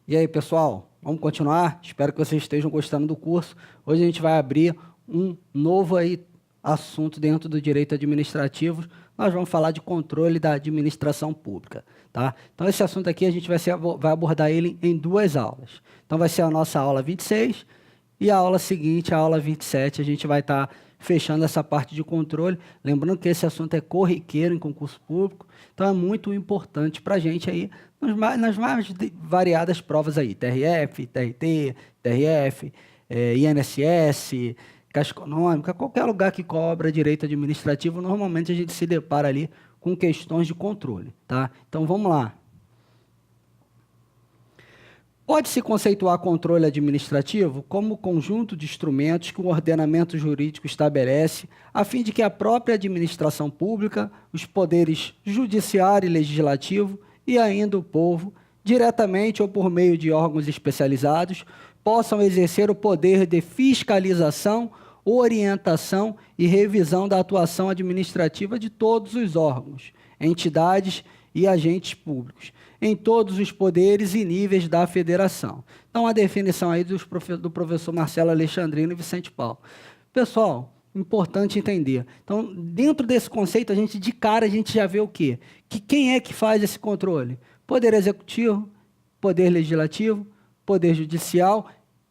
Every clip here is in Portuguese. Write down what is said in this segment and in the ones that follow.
E aí, pessoal, vamos continuar? Espero que vocês estejam gostando do curso. Hoje a gente vai abrir um novo assunto dentro do direito administrativo. Nós vamos falar de controle da administração pública, tá? Então, esse assunto aqui a gente vai abordar ele em duas aulas. Então, vai ser a nossa aula 26 e a aula seguinte, a aula 27, a gente vai estar fechando essa parte de controle. Lembrando que esse assunto é corriqueiro em concurso público, então é muito importante para a gente aí nas mais variadas provas aí, TRF, TRT, TRF, INSS, Caixa Econômica, qualquer lugar que cobra direito administrativo, normalmente a gente se depara ali com questões de controle, tá? Então vamos lá. Pode-se conceituar controle administrativo como o conjunto de instrumentos que o ordenamento jurídico estabelece a fim de que a própria administração pública, os poderes judiciário e legislativo e ainda o povo, diretamente ou por meio de órgãos especializados, possam exercer o poder de fiscalização, orientação e revisão da atuação administrativa de todos os órgãos, entidades e agentes públicos, em todos os poderes e níveis da federação. Então, a definição aí do professor Marcelo Alexandrino e Vicente Paulo. Pessoal, importante entender. Então, dentro desse conceito, de cara, a gente já vê o quê? Que quem é que faz esse controle? Poder Executivo, Poder Legislativo, Poder Judicial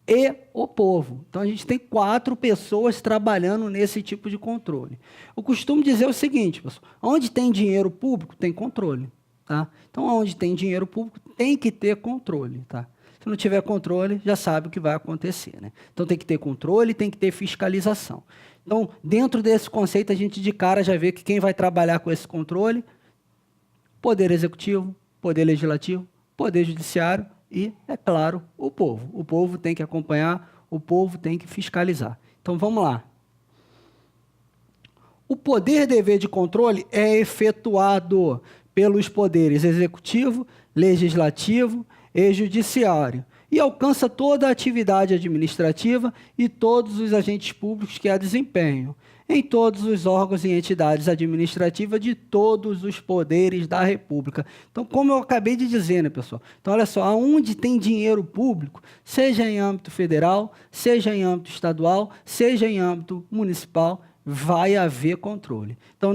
e o povo. Então, a gente tem 4 pessoas trabalhando nesse tipo de controle. Eu costumo dizer o seguinte, pessoal, onde tem dinheiro público, tem controle. Tá? Então, onde tem dinheiro público, tem que ter controle. Tá? Se não tiver controle, já sabe o que vai acontecer. Né? Então, tem que ter controle, tem que ter fiscalização. Então, dentro desse conceito, a gente de cara já vê que quem vai trabalhar com esse controle, Poder Executivo, Poder Legislativo, Poder Judiciário e, é claro, o povo. O povo tem que acompanhar, o povo tem que fiscalizar. Então, vamos lá. O poder-dever de controle é efetuado pelos poderes executivo, legislativo e judiciário, e alcança toda a atividade administrativa e todos os agentes públicos que a desempenham, em todos os órgãos e entidades administrativas de todos os poderes da República. Então, como eu acabei de dizer, né, pessoal? Então, olha só, aonde tem dinheiro público, seja em âmbito federal, seja em âmbito estadual, seja em âmbito municipal, vai haver controle. Então,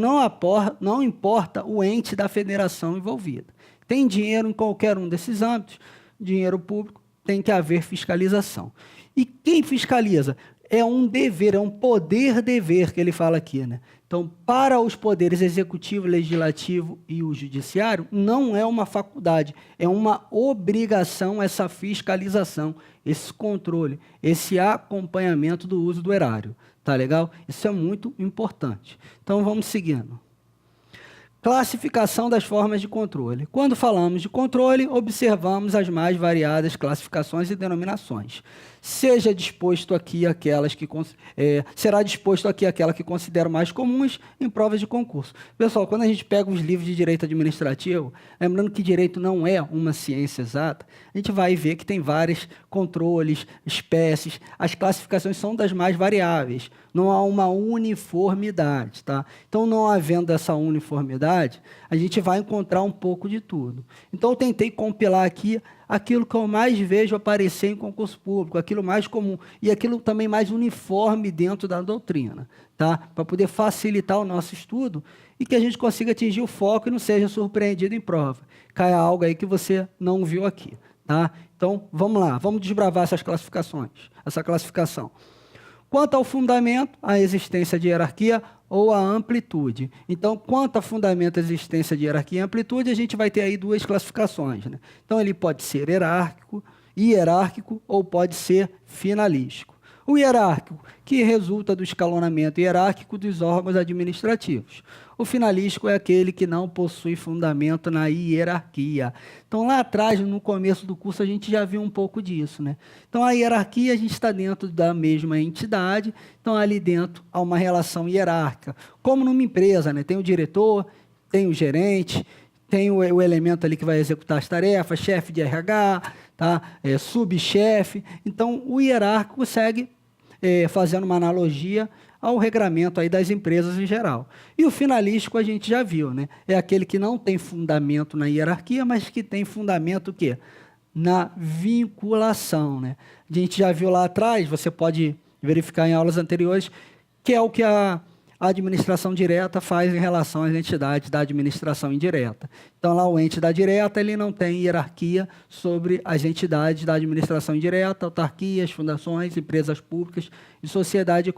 não importa o ente da federação envolvida. Tem dinheiro em qualquer um desses âmbitos, dinheiro público, tem que haver fiscalização. E quem fiscaliza? É um dever, é um poder-dever que ele fala aqui. Né? Então, para os poderes executivo, legislativo e o judiciário, não é uma faculdade, é uma obrigação essa fiscalização, esse controle, esse acompanhamento do uso do erário. Tá legal? Isso é muito importante. Então, vamos seguindo. Classificação das formas de controle. Quando falamos de controle, observamos as mais variadas classificações e denominações. Será disposto aqui aquela que considero mais comuns em provas de concurso. Pessoal, quando a gente pega os livros de direito administrativo, lembrando que direito não é uma ciência exata, a gente vai ver que tem vários controles, espécies, as classificações são das mais variáveis, não há uma uniformidade. Tá? Então, não havendo essa uniformidade, a gente vai encontrar um pouco de tudo. Então, eu tentei compilar aqui aquilo que eu mais vejo aparecer em concurso público, aquilo mais comum, e aquilo também mais uniforme dentro da doutrina, tá? Para poder facilitar o nosso estudo e que a gente consiga atingir o foco e não seja surpreendido em prova. Caia algo aí que você não viu aqui, tá? Então, vamos lá, vamos desbravar essas classificações, essa classificação. Quanto ao fundamento, a existência de hierarquia ou a amplitude. Então, quanto a fundamento, a existência de hierarquia e amplitude, a gente vai ter aí 2 classificações. Né? Então, ele pode ser hierárquico ou pode ser finalístico. O hierárquico, que resulta do escalonamento hierárquico dos órgãos administrativos. O finalístico é aquele que não possui fundamento na hierarquia. Então, lá atrás, no começo do curso, a gente já viu um pouco disso. Né? Então, a hierarquia, a gente está dentro da mesma entidade, então ali dentro há uma relação hierárquica. Como numa empresa, né? Tem o diretor, tem o gerente, tem o elemento ali que vai executar as tarefas, chefe de RH, tá? Subchefe. Então, o hierárquico segue fazendo uma analogia ao regramento aí das empresas em geral. E o finalístico a gente já viu, né? É aquele que não tem fundamento na hierarquia, mas que tem fundamento o quê? na vinculação, né? A gente já viu lá atrás, você pode verificar em aulas anteriores, que é o que a administração direta faz em relação às entidades da administração indireta. Então, lá o ente da direta, ele não tem hierarquia sobre as entidades da administração indireta, autarquias, fundações, empresas públicas e sociedade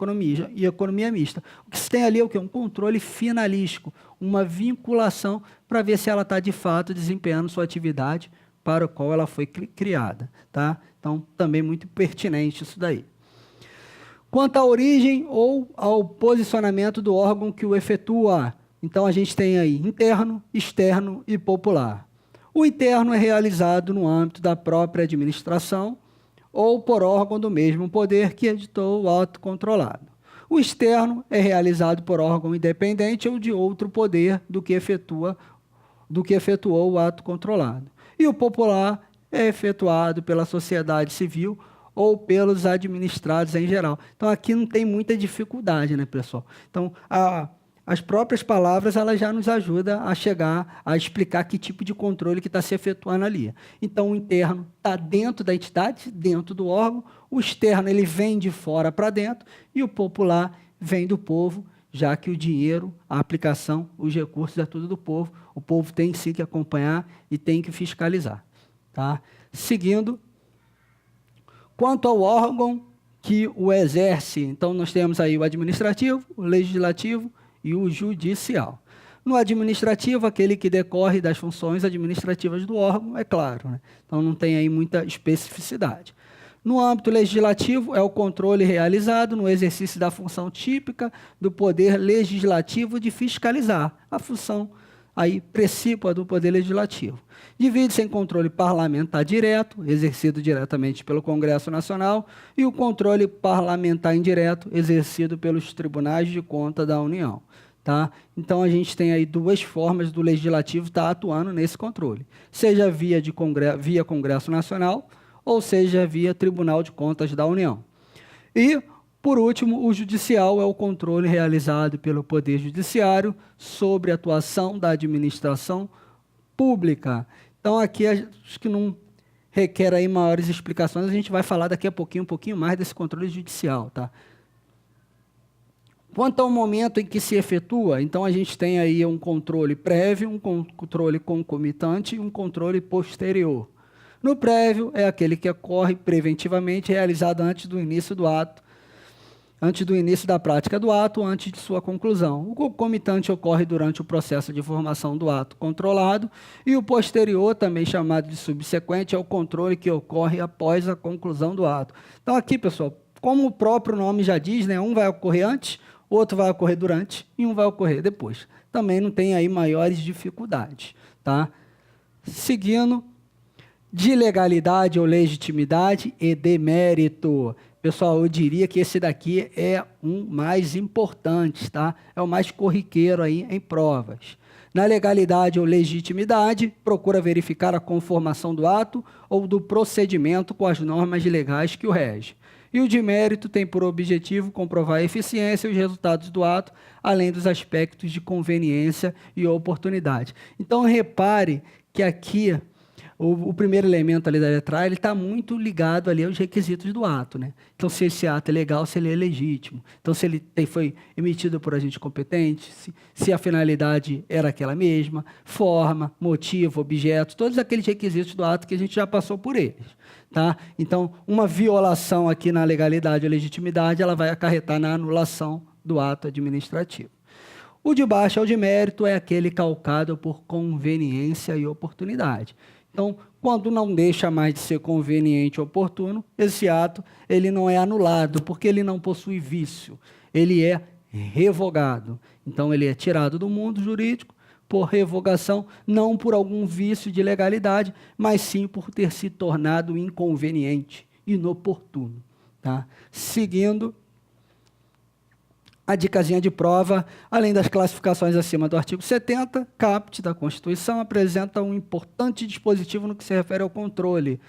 e economia mista. O que se tem ali é o quê? Um controle finalístico, uma vinculação para ver se ela está, de fato, desempenhando sua atividade para a qual ela foi criada. Tá? Então, também muito pertinente isso daí. Quanto à origem ou ao posicionamento do órgão que o efetua, então a gente tem aí interno, externo e popular. O interno é realizado no âmbito da própria administração ou por órgão do mesmo poder que editou o ato controlado. O externo é realizado por órgão independente ou de outro poder do que efetuou o ato controlado. E o popular é efetuado pela sociedade civil ou pelos administrados em geral. Então, aqui não tem muita dificuldade, né, pessoal? Então, as próprias palavras, elas já nos ajudam a chegar a explicar que tipo de controle que está se efetuando ali. Então, o interno está dentro da entidade, dentro do órgão, o externo ele vem de fora para dentro e o popular vem do povo, já que o dinheiro, a aplicação, os recursos é tudo do povo. O povo tem sim que acompanhar e tem que fiscalizar. Tá? Seguindo, quanto ao órgão que o exerce, então nós temos aí o administrativo, o legislativo e o judicial. No administrativo, aquele que decorre das funções administrativas do órgão, é claro, né? Então não tem aí muita especificidade. No âmbito legislativo, é o controle realizado no exercício da função típica do poder legislativo de fiscalizar a função aí precípua do poder legislativo. Divide-se em controle parlamentar direto, exercido diretamente pelo Congresso Nacional, e o controle parlamentar indireto, exercido pelos tribunais de conta da União. Tá? Então, a gente tem aí duas formas do Legislativo estar atuando nesse controle, seja via Congresso Nacional, ou seja via Tribunal de Contas da União. E, por último, o judicial é o controle realizado pelo Poder Judiciário sobre a atuação da administração pública. Então, aqui acho que não requer aí maiores explicações, a gente vai falar daqui a pouquinho, um pouquinho mais desse controle judicial. Tá? Quanto ao momento em que se efetua, então a gente tem aí um controle prévio, um controle concomitante e um controle posterior. No prévio é aquele que ocorre preventivamente, realizado antes do início do ato, antes do início da prática do ato, antes de sua conclusão. O concomitante ocorre durante o processo de formação do ato controlado e o posterior, também chamado de subsequente, é o controle que ocorre após a conclusão do ato. Então aqui, pessoal, como o próprio nome já diz, né, um vai ocorrer antes, outro vai ocorrer durante e um vai ocorrer depois. Também não tem aí maiores dificuldades. Tá? Seguindo, de legalidade ou legitimidade e de mérito. Pessoal, eu diria que esse daqui é um mais importante, tá? É o mais corriqueiro aí em provas. Na legalidade ou legitimidade, procura verificar a conformação do ato ou do procedimento com as normas legais que o regem. E o de mérito tem por objetivo comprovar a eficiência e os resultados do ato, além dos aspectos de conveniência e oportunidade. Então, repare que aqui o primeiro elemento ali da letra A, ele está muito ligado ali aos requisitos do ato, né? Então, se esse ato é legal, se ele é legítimo. Então, se ele foi emitido por agente competente, se a finalidade era aquela mesma, forma, motivo, objeto, todos aqueles requisitos do ato que a gente já passou por eles. Tá? Então, uma violação aqui na legalidade ou legitimidade, ela vai acarretar na anulação do ato administrativo. O de baixo é o de mérito, é aquele calcado por conveniência e oportunidade. Então, quando não deixa mais de ser conveniente ou oportuno, esse ato ele não é anulado, porque ele não possui vício, ele é revogado. Então, ele é tirado do mundo jurídico por revogação, não por algum vício de legalidade, mas sim por ter se tornado inconveniente, inoportuno. Tá? Seguindo a dicasinha de prova, além das classificações acima do artigo 70, caput da Constituição apresenta um importante dispositivo no que se refere ao controle,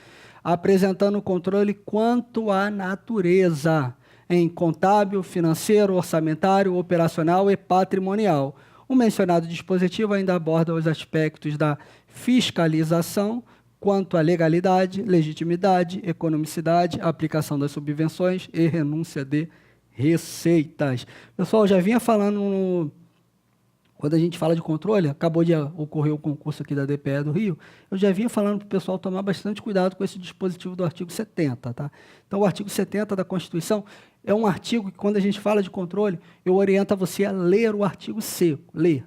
apresentando o controle quanto à natureza, em contábil, financeiro, orçamentário, operacional e patrimonial. O mencionado dispositivo ainda aborda os aspectos da fiscalização, quanto à legalidade, legitimidade, economicidade, aplicação das subvenções e renúncia de receitas. Pessoal, já vinha falando quando a gente fala de controle, acabou de ocorrer o concurso aqui da DPE do Rio, eu já vinha falando para o pessoal tomar bastante cuidado com esse dispositivo do artigo 70. Tá? Então, o artigo 70 da Constituição é um artigo que, quando a gente fala de controle, eu oriento você a ler o artigo seco, ler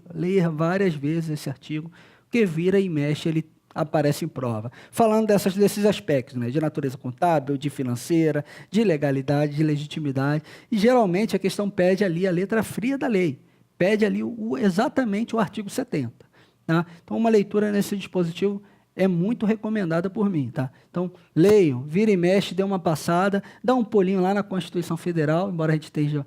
várias vezes esse artigo, porque vira e mexe, ele aparece em prova. Falando desses aspectos, né, de natureza contábil, de financeira, de legalidade, de legitimidade, e geralmente a questão pede ali a letra fria da lei, pede ali exatamente o artigo 70. Tá? Então, uma leitura nesse dispositivo é muito recomendada por mim. Tá? Então, leiam, vira e mexe, dê uma passada, dá um pulinho lá na Constituição Federal, embora a gente esteja,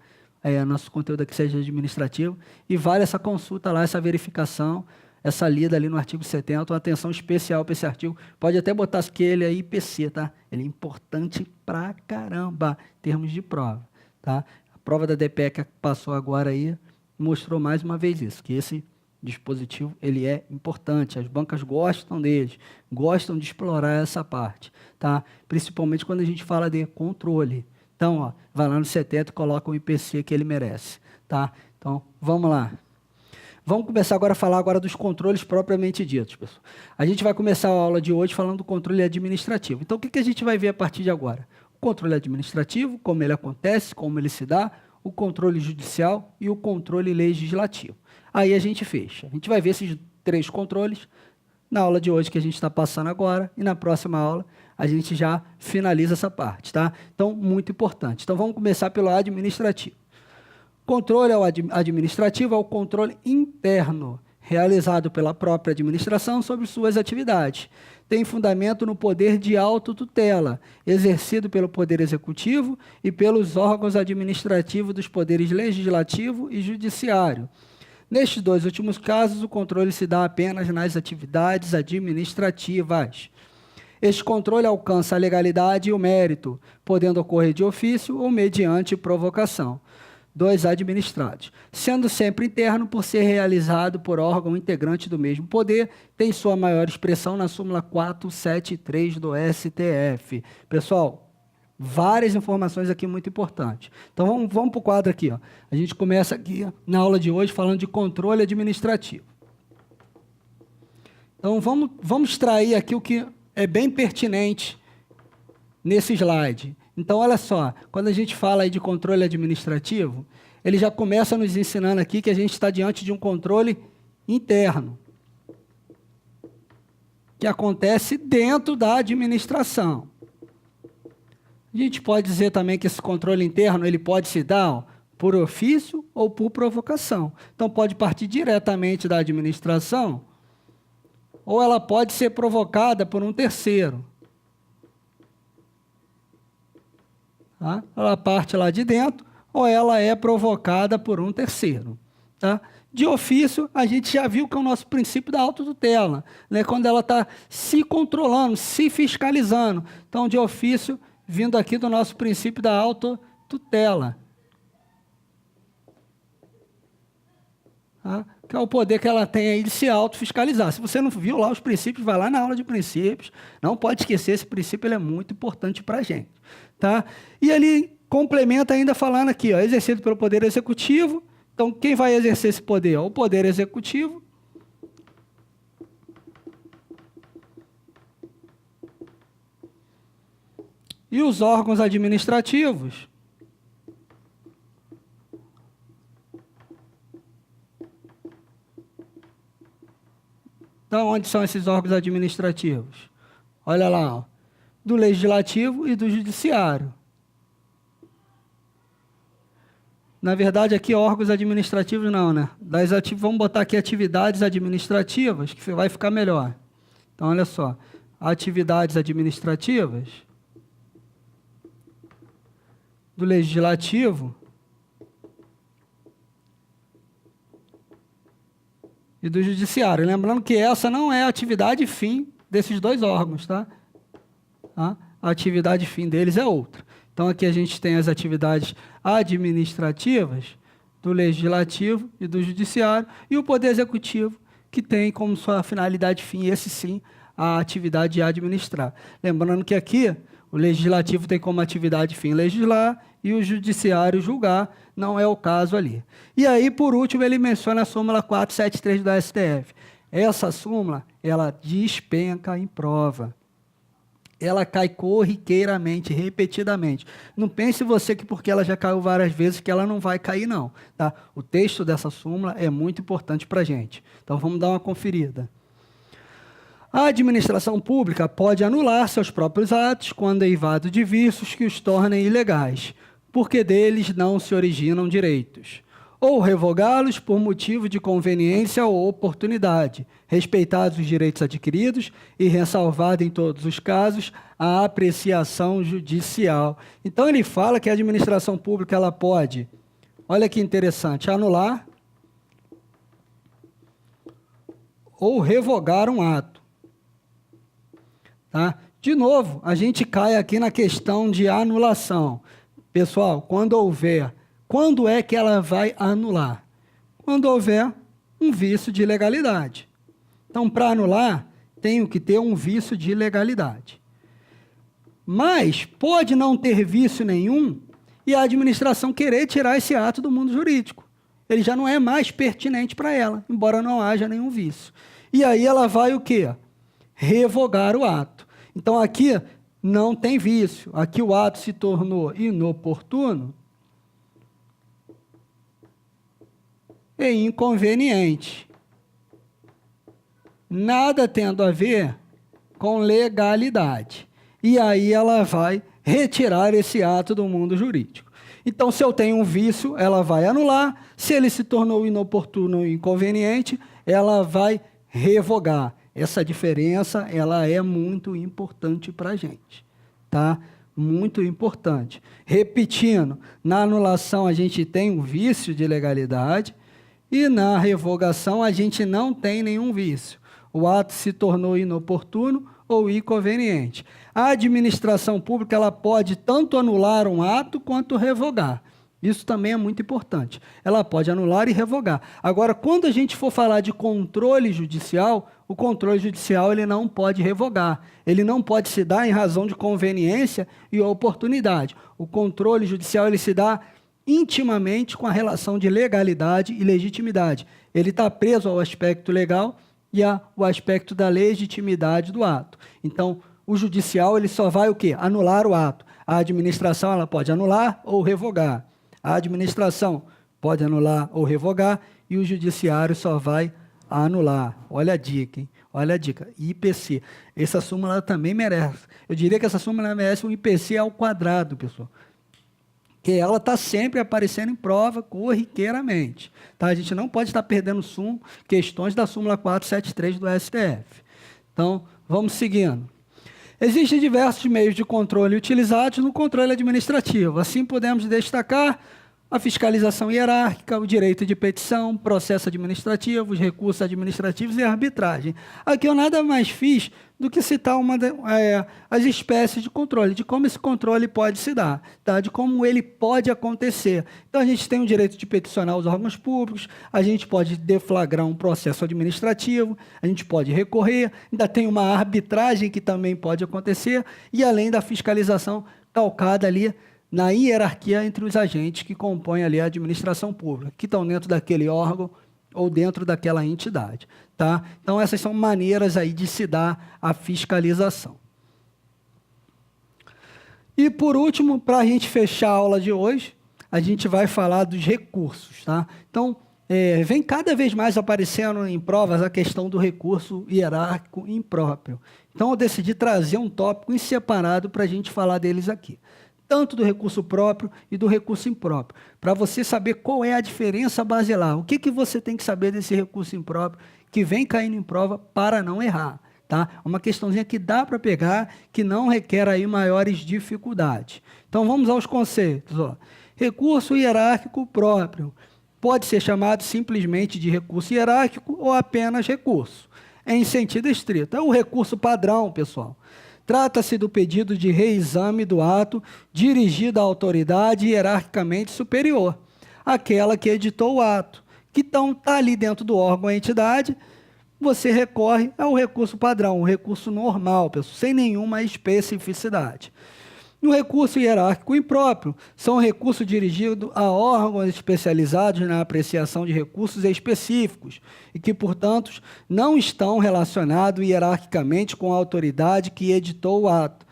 nosso conteúdo aqui seja administrativo, e vale essa consulta lá, essa verificação, essa lida ali no artigo 70, uma atenção especial para esse artigo. Pode até botar que ele é IPC, tá? Ele é importante pra caramba, em termos de prova. Tá? A prova da DPE que passou agora aí mostrou mais uma vez isso, que esse dispositivo ele é importante, as bancas gostam deles, gostam de explorar essa parte, tá? Principalmente quando a gente fala de controle. Então, ó, vai lá no 70 e coloca o IPC que ele merece. Tá? Então, vamos lá. Vamos começar agora a falar dos controles propriamente ditos, pessoal. A gente vai começar a aula de hoje falando do controle administrativo. Então, o que a gente vai ver a partir de agora? O controle administrativo, como ele acontece, como ele se dá, o controle judicial e o controle legislativo. Aí a gente fecha. A gente vai ver esses 3 controles na aula de hoje que a gente está passando agora, e na próxima aula a gente já finaliza essa parte, tá? Então, muito importante. Então, vamos começar pelo administrativo. Controle administrativo é o controle interno, realizado pela própria administração sobre suas atividades. Tem fundamento no poder de autotutela, exercido pelo Poder Executivo e pelos órgãos administrativos dos poderes legislativo e judiciário. Nestes 2 últimos casos, o controle se dá apenas nas atividades administrativas. Este controle alcança a legalidade e o mérito, podendo ocorrer de ofício ou mediante provocação dos administrados, sendo sempre interno por ser realizado por órgão integrante do mesmo poder, tem sua maior expressão na súmula 473 do STF. Pessoal, várias informações aqui muito importantes. Então, vamos para o quadro aqui. Ó. A gente começa aqui na aula de hoje falando de controle administrativo. Então, vamos extrair aqui o que é bem pertinente nesse slide. Então, olha só, quando a gente fala aí de controle administrativo, ele já começa nos ensinando aqui que a gente está diante de um controle interno, que acontece dentro da administração. A gente pode dizer também que esse controle interno ele pode se dar por ofício ou por provocação. Então, pode partir diretamente da administração, ou ela pode ser provocada por um terceiro. Tá? Ela parte lá de dentro, ou ela é provocada por um terceiro. Tá? De ofício, a gente já viu que é o nosso princípio da autotutela, né? Quando ela está se controlando, se fiscalizando. Então, de ofício, vindo aqui do nosso princípio da autotutela. Tá? Que é o poder que ela tem aí de se autofiscalizar. Se você não viu lá os princípios, vai lá na aula de princípios. Não pode esquecer, esse princípio ele é muito importante para a gente. Tá? E ele complementa ainda falando aqui, ó, exercido pelo Poder Executivo. Então, quem vai exercer esse poder? O Poder Executivo. E os órgãos administrativos. Então, onde são esses órgãos administrativos? Olha lá, ó, do Legislativo e do Judiciário. Na verdade, aqui órgãos administrativos não, né? Vamos botar aqui atividades administrativas, que vai ficar melhor. Então, olha só, atividades administrativas do Legislativo e do Judiciário. Lembrando que essa não é a atividade fim desses 2 órgãos, tá? A atividade fim deles é outra. Então, aqui a gente tem as atividades administrativas do Legislativo e do Judiciário e o Poder Executivo, que tem como sua finalidade fim, esse sim, a atividade de administrar. Lembrando que aqui o legislativo tem como atividade fim legislar e o judiciário julgar, não é o caso ali. E aí, por último, ele menciona a súmula 473 do STF. Essa súmula, ela despenca em prova. Ela cai corriqueiramente, repetidamente. Não pense você que porque ela já caiu várias vezes que ela não vai cair, não. Tá? O texto dessa súmula é muito importante para a gente. Então, vamos dar uma conferida. A administração pública pode anular seus próprios atos quando derivado de vícios que os tornem ilegais, porque deles não se originam direitos, ou revogá-los por motivo de conveniência ou oportunidade, respeitados os direitos adquiridos e ressalvada em todos os casos a apreciação judicial. Então ele fala que a administração pública ela pode, olha que interessante, anular ou revogar um ato. Tá? De novo, a gente cai aqui na questão de anulação. Pessoal, quando é que ela vai anular? Quando houver um vício de legalidade. Então, para anular, tenho que ter um vício de legalidade. Mas pode não ter vício nenhum e a administração querer tirar esse ato do mundo jurídico. Ele já não é mais pertinente para ela, embora não haja nenhum vício. E aí ela vai o quê? Revogar o ato. Então, aqui não tem vício. Aqui o ato se tornou inoportuno e inconveniente. Nada tendo a ver com legalidade. E aí ela vai retirar esse ato do mundo jurídico. Então, se eu tenho um vício, ela vai anular. Se ele se tornou inoportuno ou inconveniente, ela vai revogar. Essa diferença, ela é muito importante para a gente, tá? Muito importante. Repetindo, na anulação a gente tem um vício de legalidade e na revogação a gente não tem nenhum vício. O ato se tornou inoportuno ou inconveniente. A administração pública ela pode tanto anular um ato quanto revogar. Isso também é muito importante. Ela pode anular e revogar. Agora, quando a gente for falar de controle judicial, o controle judicial ele não pode revogar. Ele não pode se dar em razão de conveniência e oportunidade. O controle judicial ele se dá intimamente com a relação de legalidade e legitimidade. Ele está preso ao aspecto legal e ao aspecto da legitimidade do ato. Então, o judicial ele só vai o quê? Anular o ato. A administração ela pode anular ou revogar. A administração pode anular ou revogar e o judiciário só vai anular. Olha a dica, hein? Olha a dica. IPC. Essa súmula também merece. Eu diria que essa súmula merece um IPC ao quadrado, pessoal. Que ela está sempre aparecendo em prova corriqueiramente. Tá? A gente não pode estar perdendo questões da súmula 473 do STF. Então, vamos seguindo. Existem diversos meios de controle utilizados no controle administrativo. Assim, podemos destacar a fiscalização hierárquica, o direito de petição, processo administrativo, os recursos administrativos e a arbitragem. Aqui eu nada mais fiz do que citar as espécies de controle, de como esse controle pode se dar, tá? De como ele pode acontecer. Então, a gente tem o direito de peticionar os órgãos públicos, a gente pode deflagrar um processo administrativo, a gente pode recorrer, ainda tem uma arbitragem que também pode acontecer, e além da fiscalização calcada ali na hierarquia entre os agentes que compõem ali a administração pública, que estão dentro daquele órgão ou dentro daquela entidade. Tá? Então, essas são maneiras aí de se dar a fiscalização. E, por último, para a gente fechar a aula de hoje, a gente vai falar dos recursos. Tá? Então, vem cada vez mais aparecendo em provas a questão do recurso hierárquico impróprio. Então, eu decidi trazer um tópico em separado para a gente falar deles aqui. Tanto do recurso próprio e do recurso impróprio, para você saber qual é a diferença basilar, o que você tem que saber desse recurso impróprio que vem caindo em prova para não errar. Tá? Uma questãozinha que dá para pegar, que não requer aí maiores dificuldades. Então, vamos aos conceitos. Ó. Recurso hierárquico próprio pode ser chamado simplesmente de recurso hierárquico ou apenas recurso, em sentido estrito. É o recurso padrão, pessoal. Trata-se do pedido de reexame do ato dirigido à autoridade hierarquicamente superior, aquela que editou o ato, que então está ali dentro do órgão ou entidade, você recorre ao recurso padrão, o recurso normal, pessoal, sem nenhuma especificidade. No recurso hierárquico impróprio, são recursos dirigidos a órgãos especializados na apreciação de recursos específicos e que, portanto, não estão relacionados hierarquicamente com a autoridade que editou o ato.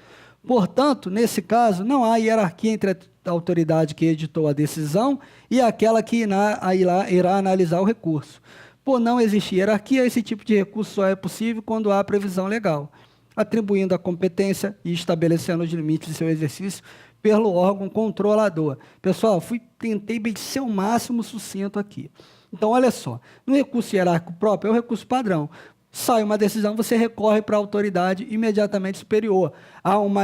Portanto, nesse caso, não há hierarquia entre a autoridade que editou a decisão e aquela que irá analisar o recurso. Por não existir hierarquia, esse tipo de recurso só é possível quando há previsão legal, atribuindo a competência e estabelecendo os limites de seu exercício pelo órgão controlador. Pessoal, tentei ser o máximo sucinto aqui. Então, olha só, no recurso hierárquico próprio é o recurso padrão. Sai uma decisão, você recorre para a autoridade imediatamente superior. Há uma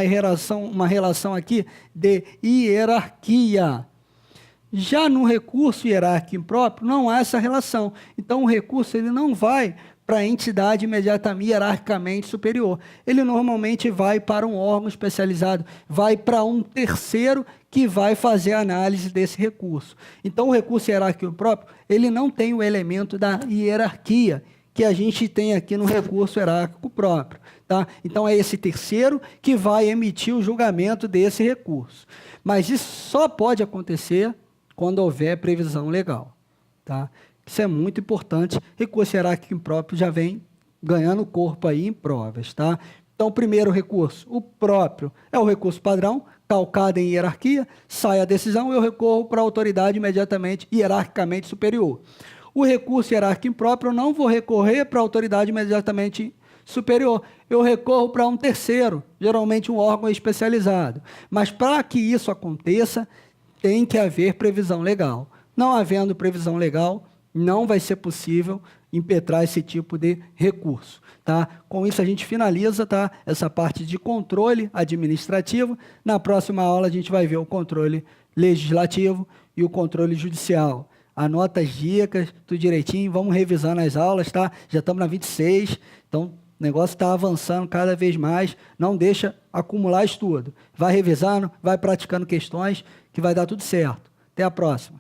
relação aqui de hierarquia. Já no recurso hierárquico impróprio, não há essa relação. Então, o recurso ele não vai para a entidade imediatamente hierarquicamente superior. Ele normalmente vai para um órgão especializado, vai para um terceiro que vai fazer a análise desse recurso. Então, o recurso hierárquico próprio, ele não tem o elemento da hierarquia que a gente tem aqui no recurso hierárquico próprio. Tá? Então, é esse terceiro que vai emitir o julgamento desse recurso. Mas isso só pode acontecer quando houver previsão legal. Tá? Isso é muito importante. Recurso hierárquico impróprio já vem ganhando corpo aí em provas. Tá? Então, o primeiro recurso, o próprio, é o recurso padrão, calcado em hierarquia, sai a decisão, eu recorro para a autoridade imediatamente, hierarquicamente superior. O recurso hierárquico impróprio, eu não vou recorrer para a autoridade imediatamente superior, eu recorro para um terceiro, geralmente um órgão especializado. Mas para que isso aconteça, tem que haver previsão legal. Não havendo previsão legal, não vai ser possível impetrar esse tipo de recurso. Tá? Com isso, a gente finaliza, tá, essa parte de controle administrativo. Na próxima aula, a gente vai ver o controle legislativo e o controle judicial. Anota as dicas, tudo direitinho, vamos revisar nas aulas, tá? Já estamos na 26, então o negócio está avançando cada vez mais, não deixa acumular estudo. Vai revisando, vai praticando questões, que vai dar tudo certo. Até a próxima.